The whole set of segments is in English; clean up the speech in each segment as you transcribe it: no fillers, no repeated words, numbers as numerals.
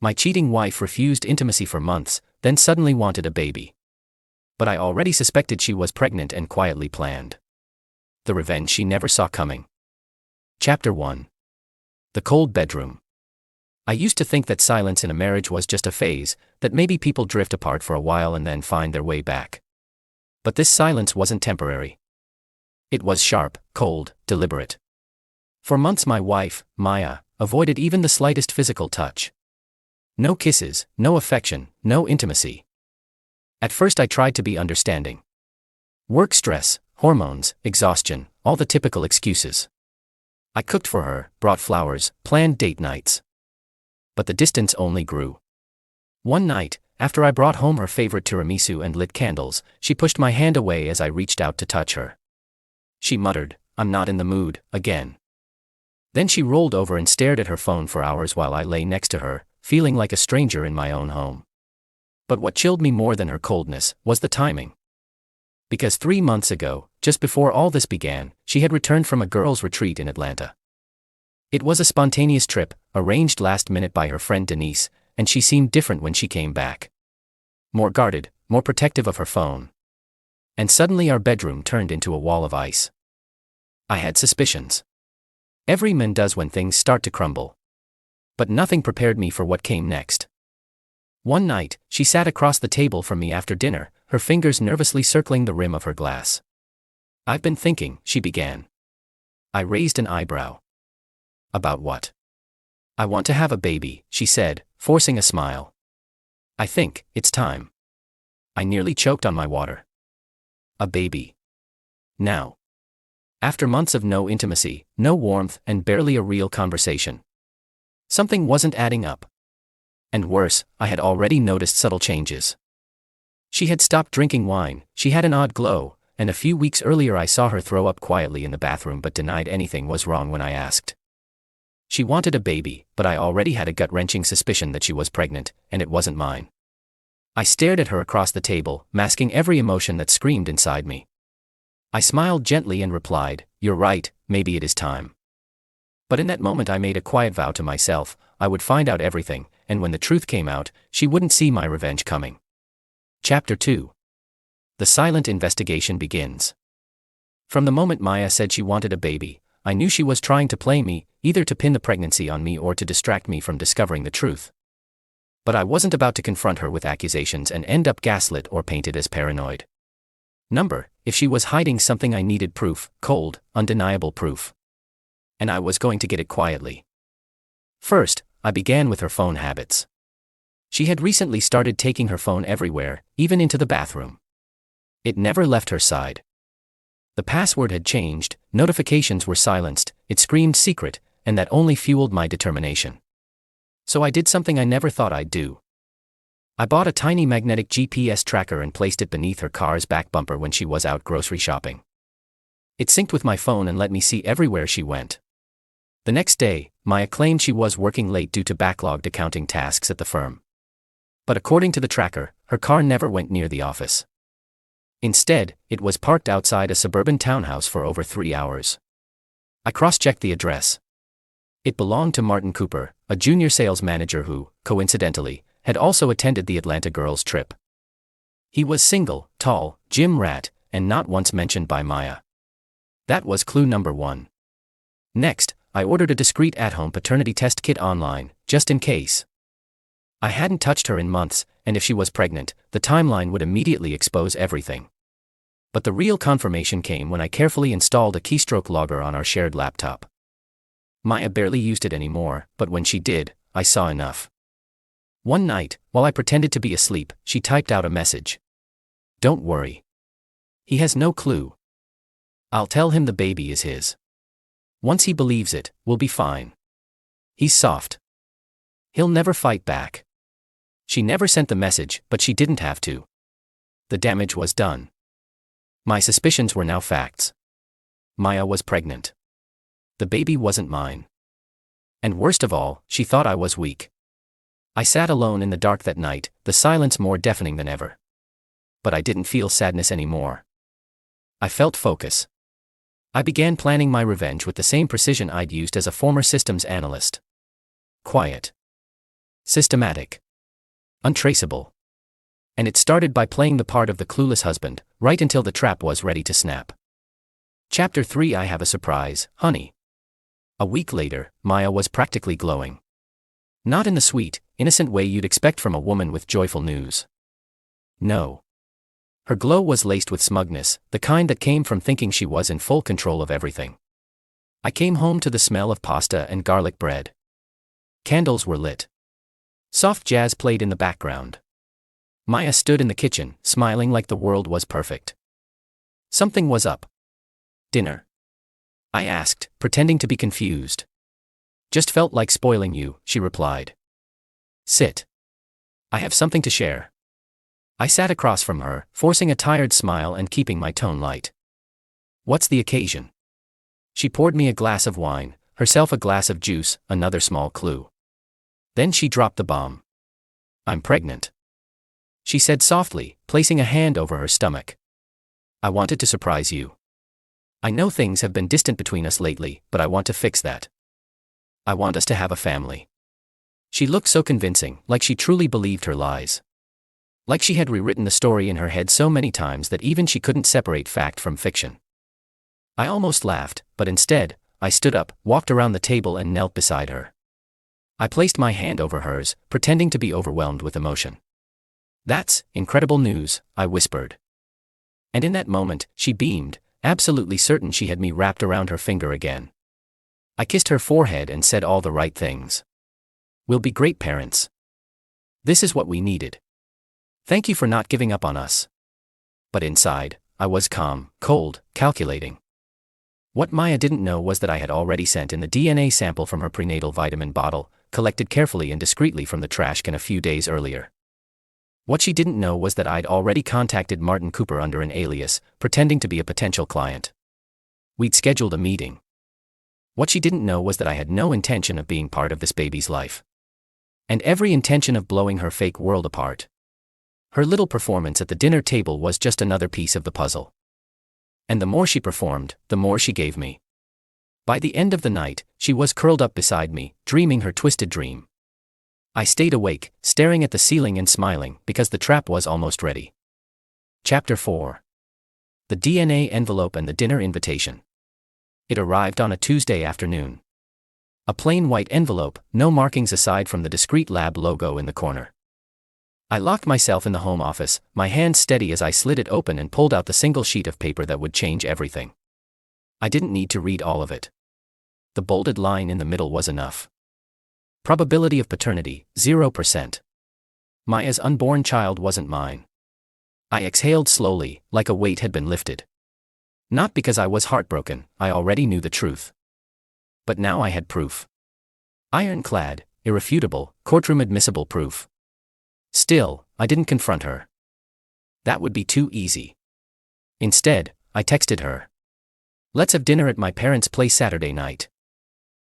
My cheating wife refused intimacy for months, then suddenly wanted a baby. But I already suspected she was pregnant and quietly planned the revenge she never saw coming. Chapter 1. The Cold Bedroom. I used to think that silence in a marriage was just a phase, that maybe people drift apart for a while and then find their way back. But this silence wasn't temporary. It was sharp, cold, deliberate. For months my wife, Maya, avoided even the slightest physical touch. No kisses, no affection, no intimacy. At first I tried to be understanding. Work stress, hormones, exhaustion, all the typical excuses. I cooked for her, brought flowers, planned date nights. But the distance only grew. One night, after I brought home her favorite tiramisu and lit candles, she pushed my hand away as I reached out to touch her. She muttered, "I'm not in the mood," again. Then she rolled over and stared at her phone for hours while I lay next to her, feeling like a stranger in my own home. But what chilled me more than her coldness was the timing. Because 3 months ago, just before all this began, she had returned from a girls' retreat in Atlanta. It was a spontaneous trip, arranged last minute by her friend Denise, and she seemed different when she came back. More guarded, more protective of her phone. And suddenly our bedroom turned into a wall of ice. I had suspicions. Every man does when things start to crumble. But nothing prepared me for what came next. One night, she sat across the table from me after dinner, her fingers nervously circling the rim of her glass. "I've been thinking," she began. I raised an eyebrow. "About what?" "I want to have a baby," she said, forcing a smile. "I think it's time." I nearly choked on my water. A baby. Now. After months of no intimacy, no warmth, and barely a real conversation. Something wasn't adding up. And worse, I had already noticed subtle changes. She had stopped drinking wine, she had an odd glow, and a few weeks earlier I saw her throw up quietly in the bathroom but denied anything was wrong when I asked. She wanted a baby, but I already had a gut-wrenching suspicion that she was pregnant, and it wasn't mine. I stared at her across the table, masking every emotion that screamed inside me. I smiled gently and replied, "You're right, maybe it is time." But in that moment I made a quiet vow to myself, I would find out everything, and when the truth came out, she wouldn't see my revenge coming. Chapter 2. The silent investigation begins. From the moment Maya said she wanted a baby, I knew she was trying to play me, either to pin the pregnancy on me or to distract me from discovering the truth. But I wasn't about to confront her with accusations and end up gaslit or painted as paranoid. If she was hiding something I needed proof, cold, undeniable proof. And I was going to get it quietly. First, I began with her phone habits. She had recently started taking her phone everywhere, even into the bathroom. It never left her side. The password had changed, notifications were silenced, it screamed secret, and that only fueled my determination. So I did something I never thought I'd do. I bought a tiny magnetic GPS tracker and placed it beneath her car's back bumper when she was out grocery shopping. It synced with my phone and let me see everywhere she went. The next day, Maya claimed she was working late due to backlogged accounting tasks at the firm. But according to the tracker, her car never went near the office. Instead, it was parked outside a suburban townhouse for over 3 hours. I cross-checked the address. It belonged to Martin Cooper, a junior sales manager who, coincidentally, had also attended the Atlanta girls' trip. He was single, tall, gym rat, and not once mentioned by Maya. That was clue number 1. Next, I ordered a discreet at-home paternity test kit online, just in case. I hadn't touched her in months, and if she was pregnant, the timeline would immediately expose everything. But the real confirmation came when I carefully installed a keystroke logger on our shared laptop. Maya barely used it anymore, but when she did, I saw enough. One night, while I pretended to be asleep, she typed out a message. "Don't worry. He has no clue. I'll tell him the baby is his. Once he believes it, we'll be fine. He's soft. He'll never fight back." She never sent the message, but she didn't have to. The damage was done. My suspicions were now facts. Maya was pregnant. The baby wasn't mine. And worst of all, she thought I was weak. I sat alone in the dark that night, the silence more deafening than ever. But I didn't feel sadness anymore. I felt focus. I began planning my revenge with the same precision I'd used as a former systems analyst. Quiet. Systematic. Untraceable. And it started by playing the part of the clueless husband, right until the trap was ready to snap. Chapter 3. I have a surprise, honey. A week later, Maya was practically glowing. Not in the sweet, innocent way you'd expect from a woman with joyful news. No. Her glow was laced with smugness, the kind that came from thinking she was in full control of everything. I came home to the smell of pasta and garlic bread. Candles were lit. Soft jazz played in the background. Maya stood in the kitchen, smiling like the world was perfect. Something was up. Dinner? I asked, pretending to be confused. Just felt like spoiling you, she replied. Sit. I have something to share. I sat across from her, forcing a tired smile and keeping my tone light. What's the occasion? She poured me a glass of wine, herself a glass of juice, another small clue. Then she dropped the bomb. I'm pregnant. She said softly, placing a hand over her stomach. I wanted to surprise you. I know things have been distant between us lately, but I want to fix that. I want us to have a family. She looked so convincing, like she truly believed her lies. Like she had rewritten the story in her head so many times that even she couldn't separate fact from fiction. I almost laughed, but instead, I stood up, walked around the table and knelt beside her. I placed my hand over hers, pretending to be overwhelmed with emotion. That's incredible news, I whispered. And in that moment, she beamed, absolutely certain she had me wrapped around her finger again. I kissed her forehead and said all the right things. We'll be great parents. This is what we needed. Thank you for not giving up on us. But inside, I was calm, cold, calculating. What Maya didn't know was that I had already sent in the DNA sample from her prenatal vitamin bottle, collected carefully and discreetly from the trash can a few days earlier. What she didn't know was that I'd already contacted Martin Cooper under an alias, pretending to be a potential client. We'd scheduled a meeting. What she didn't know was that I had no intention of being part of this baby's life. And every intention of blowing her fake world apart. Her little performance at the dinner table was just another piece of the puzzle. And the more she performed, the more she gave me. By the end of the night, she was curled up beside me, dreaming her twisted dream. I stayed awake, staring at the ceiling and smiling, because the trap was almost ready. Chapter 4. The DNA envelope and the dinner invitation. It arrived on a Tuesday afternoon. A plain white envelope, no markings aside from the discreet lab logo in the corner. I locked myself in the home office, my hand steady as I slid it open and pulled out the single sheet of paper that would change everything. I didn't need to read all of it. The bolded line in the middle was enough. Probability of paternity, 0%. Maya's unborn child wasn't mine. I exhaled slowly, like a weight had been lifted. Not because I was heartbroken, I already knew the truth. But now I had proof. Ironclad, irrefutable, courtroom admissible proof. Still, I didn't confront her. That would be too easy. Instead, I texted her. Let's have dinner at my parents' place Saturday night.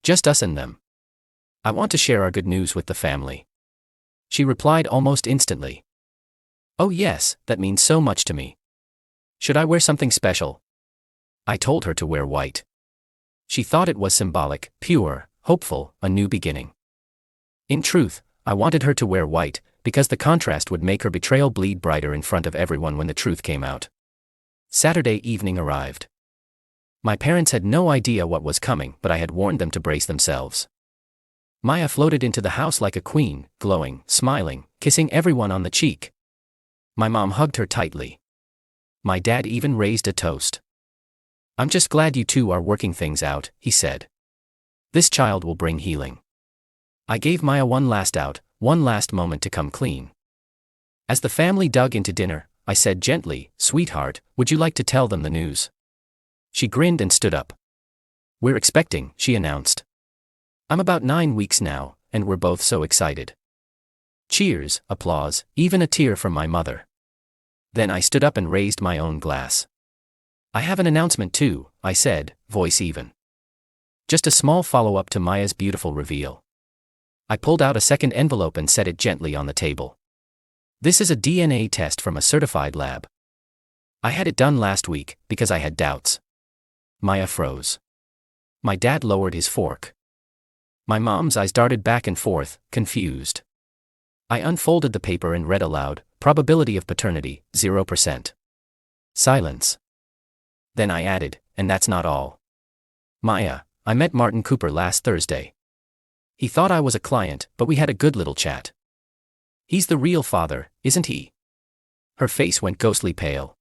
Just us and them. I want to share our good news with the family. She replied almost instantly. Oh yes, that means so much to me. Should I wear something special? I told her to wear white. She thought it was symbolic, pure, hopeful, a new beginning. In truth, I wanted her to wear white, because the contrast would make her betrayal bleed brighter in front of everyone when the truth came out. Saturday evening arrived. My parents had no idea what was coming, but I had warned them to brace themselves. Maya floated into the house like a queen, glowing, smiling, kissing everyone on the cheek. My mom hugged her tightly. My dad even raised a toast. I'm just glad you two are working things out, he said. This child will bring healing. I gave Maya one last out, one last moment to come clean. As the family dug into dinner, I said gently, sweetheart, would you like to tell them the news? She grinned and stood up. We're expecting, she announced. I'm about 9 weeks now, and we're both so excited. Cheers, applause, even a tear from my mother. Then I stood up and raised my own glass. I have an announcement too, I said, voice even. Just a small follow-up to Maya's beautiful reveal. I pulled out a second envelope and set it gently on the table. This is a DNA test from a certified lab. I had it done last week, because I had doubts. Maya froze. My dad lowered his fork. My mom's eyes darted back and forth, confused. I unfolded the paper and read aloud, probability of paternity, 0%. Silence. Then I added, and that's not all. Maya, I met Martin Cooper last Thursday. He thought I was a client, but we had a good little chat. He's the real father, isn't he? Her face went ghostly pale.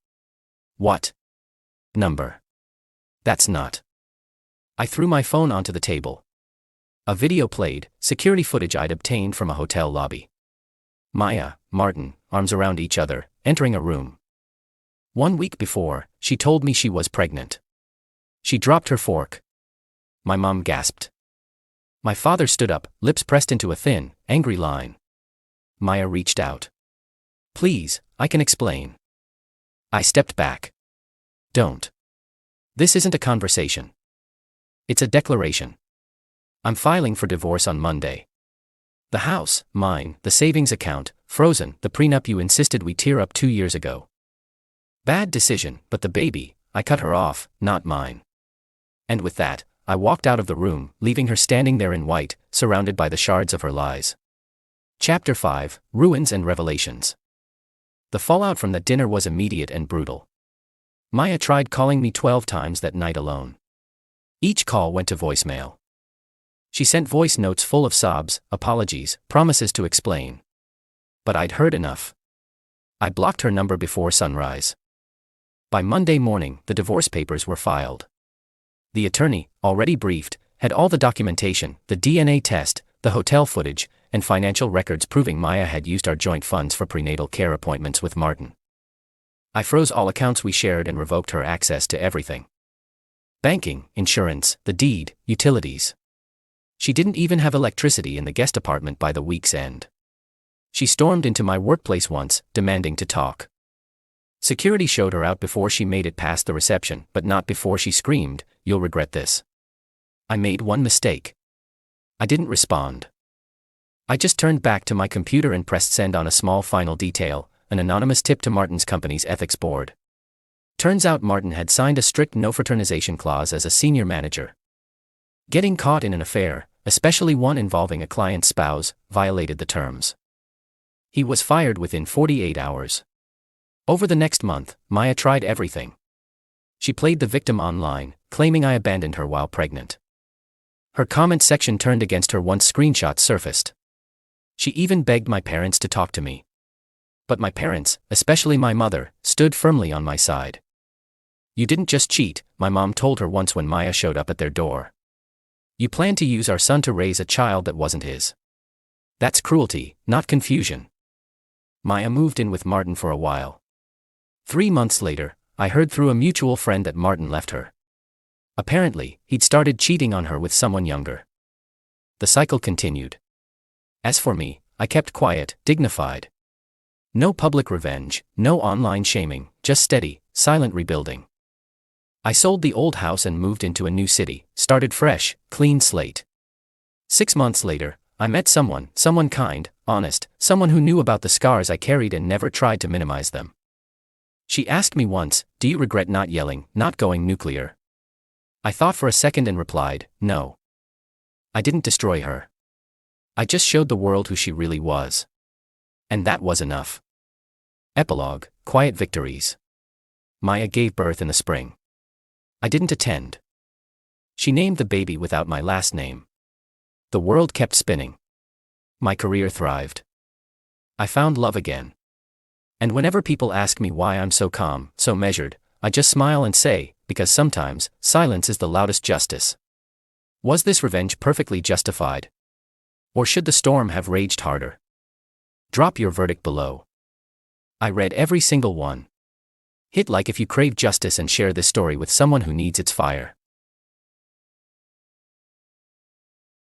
What number? That's not. I threw my phone onto the table. A video played, security footage I'd obtained from a hotel lobby. Maya, Martin, arms around each other, entering a room. 1 week before, she told me she was pregnant. She dropped her fork. My mom gasped. My father stood up, lips pressed into a thin, angry line. Maya reached out. Please, I can explain. I stepped back. Don't. This isn't a conversation. It's a declaration. I'm filing for divorce on Monday. The house, mine, the savings account, frozen, the prenup you insisted we tear up 2 years ago. Bad decision, but the baby, I cut her off, not mine. And with that, I walked out of the room, leaving her standing there in white, surrounded by the shards of her lies. Chapter 5, Ruins and Revelations. The fallout from that dinner was immediate and brutal. Maya tried calling me 12 times that night alone. Each call went to voicemail. She sent voice notes full of sobs, apologies, promises to explain. But I'd heard enough. I blocked her number before sunrise. By Monday morning, the divorce papers were filed. The attorney, already briefed, had all the documentation, the DNA test, the hotel footage, and financial records proving Maya had used our joint funds for prenatal care appointments with Martin. I froze all accounts we shared and revoked her access to everything. Banking, insurance, the deed, utilities. She didn't even have electricity in the guest apartment by the week's end. She stormed into my workplace once, demanding to talk. Security showed her out before she made it past the reception, but not before she screamed, "You'll regret this." I made one mistake. I didn't respond. I just turned back to my computer and pressed send on a small final detail, an anonymous tip to Martin's company's ethics board. Turns out Martin had signed a strict no-fraternization clause as a senior manager. Getting caught in an affair, especially one involving a client's spouse, violated the terms. He was fired within 48 hours. Over the next month, Maya tried everything. She played the victim online, claiming I abandoned her while pregnant. Her comment section turned against her once screenshots surfaced. She even begged my parents to talk to me. But my parents, especially my mother, stood firmly on my side. "You didn't just cheat," my mom told her once when Maya showed up at their door. "You planned to use our son to raise a child that wasn't his. That's cruelty, not confusion." Maya moved in with Martin for a while. 3 months later, I heard through a mutual friend that Martin left her. Apparently, he'd started cheating on her with someone younger. The cycle continued. As for me, I kept quiet, dignified. No public revenge, no online shaming, just steady, silent rebuilding. I sold the old house and moved into a new city, started fresh, clean slate. 6 months later, I met someone kind, honest, someone who knew about the scars I carried and never tried to minimize them. She asked me once, "Do you regret not yelling, not going nuclear?" I thought for a second and replied, "No." I didn't destroy her. I just showed the world who she really was. And that was enough. Epilogue, Quiet Victories. Maya gave birth in the spring. I didn't attend. She named the baby without my last name. The world kept spinning. My career thrived. I found love again. And whenever people ask me why I'm so calm, so measured, I just smile and say, because sometimes, silence is the loudest justice. Was this revenge perfectly justified? Or should the storm have raged harder? Drop your verdict below. I read every single one. Hit like if you crave justice and share this story with someone who needs its fire.